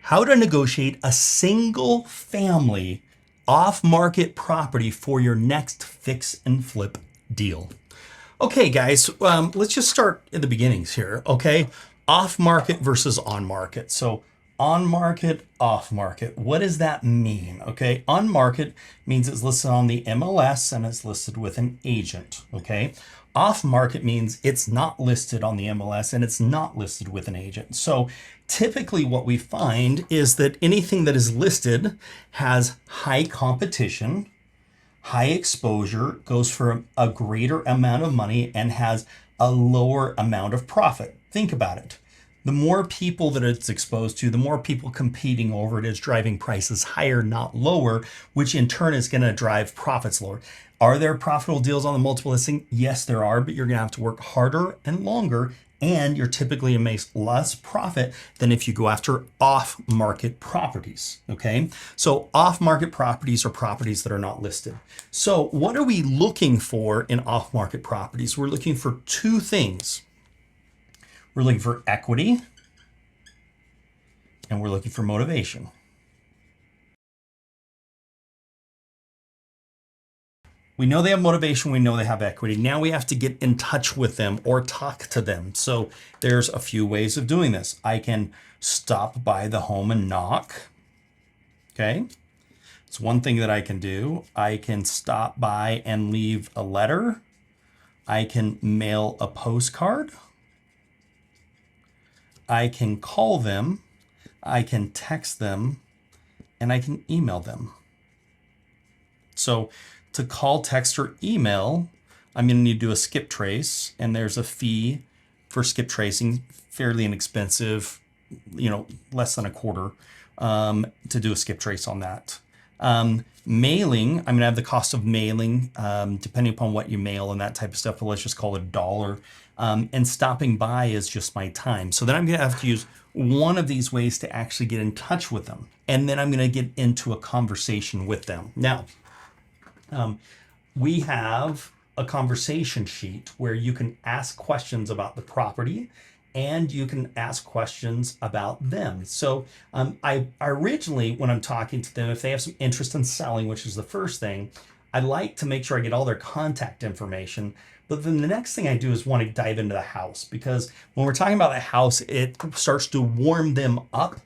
how to negotiate a single family off-market property for your next fix and flip deal. Okay, guys, let's just start at the beginnings here, okay? Off-market versus on-market. So on-market, off-market, what does that mean, okay? On-market means it's listed on the MLS and it's listed with an agent, okay? Off-market means it's not listed on the MLS and it's not listed with an agent. So typically what we find is that anything that is listed has high competition, high exposure, goes for a greater amount of money, and has a lower amount of profit. Think about it. The more people that it's exposed to, the more people competing over it is driving prices higher, not lower, which in turn is going to drive profits lower. Are there profitable deals on the multiple listing? Yes, there are, but you're going to have to work harder and longer, and you're typically going to make less profit than if you go after off-market properties, okay? So off-market properties are properties that are not listed. So what are we looking for in off-market properties? We're looking for two things. We're looking for equity, and we're looking for motivation. We know they have motivation, we know they have equity. Now we have to get in touch with them or talk to them. So there's a few ways of doing this. I can stop by the home and knock, okay? It's one thing that I can do. I can stop by and leave a letter. I can mail a postcard. I can call them, I can text them, and I can email them. So to call, text, or email, I'm going to need to do a skip trace, and there's a fee for skip tracing, fairly inexpensive, less than a quarter to do a skip trace on that. Mailing, I'm going to have the cost of mailing, depending upon what you mail and that type of stuff, but let's just call it $1. And stopping by is just my time. So then I'm going to have to use one of these ways to actually get in touch with them. And then I'm going to get into a conversation with them. Now, we have a conversation sheet where you can ask questions about the property and you can ask questions about them. So I originally, when I'm talking to them, if they have some interest in selling, which is the first thing, I like to make sure I get all their contact information. But then the next thing I do is want to dive into the house, because when we're talking about the house, it starts to warm them up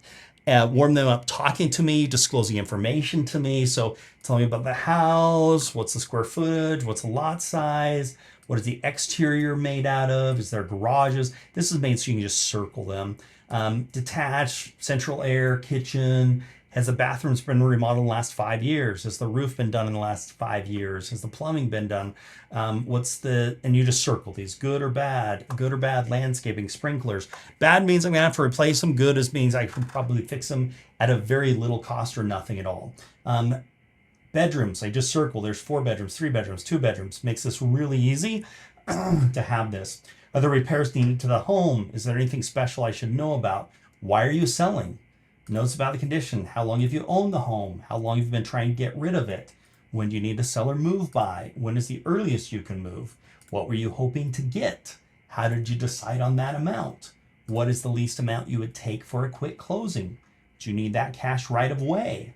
talking to me, disclosing information to me. So tell me about the house, what's the square footage, what's the lot size, what is the exterior made out of, is there garages? This is made so you can just circle them. Detached, central air, kitchen. Has the bathrooms been remodeled in the last 5 years? Has the roof been done in the last 5 years? Has the plumbing been done? And you just circle these, good or bad, landscaping, sprinklers. Bad means I'm gonna have to replace them. Good means I can probably fix them at a very little cost or nothing at all. Bedrooms, I just circle. There's 4 bedrooms, 3 bedrooms, 2 bedrooms. Makes this really easy to have this. Are there repairs needed to the home? Is there anything special I should know about? Why are you selling? Notes about the condition. How long have you owned the home? How long have you been trying to get rid of it? When do you need to sell or move by? When is the earliest you can move? What were you hoping to get? How did you decide on that amount? What is the least amount you would take for a quick closing? Do you need that cash right away?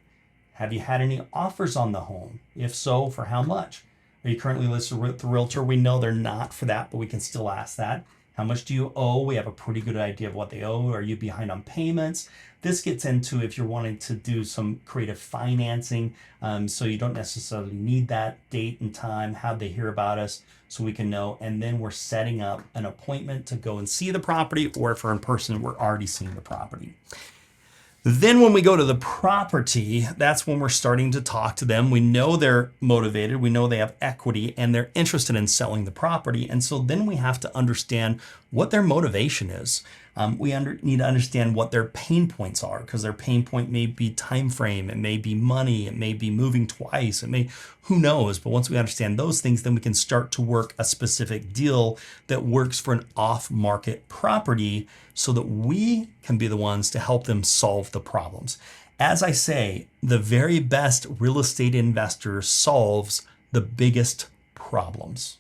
Have you had any offers on the home? If so, for how much? Are you currently listed with the realtor? We know they're not for that, but we can still ask that. How much do you owe? We have a pretty good idea of what they owe. Are you behind on payments? This gets into if you're wanting to do some creative financing, so you don't necessarily need that date and time, how'd they hear about us, so we can know. And then we're setting up an appointment to go and see the property, or if we're in person, we're already seeing the property. Then when we go to the property, that's when we're starting to talk to them. We know they're motivated. We know they have equity and they're interested in selling the property. And so then we have to understand what their motivation is. We need to understand what their pain points are, because their pain point may be time frame, it may be money, it may be moving twice, who knows? But once we understand those things, then we can start to work a specific deal that works for an off-market property so that we can be the ones to help them solve the problems. As I say, the very best real estate investor solves the biggest problems.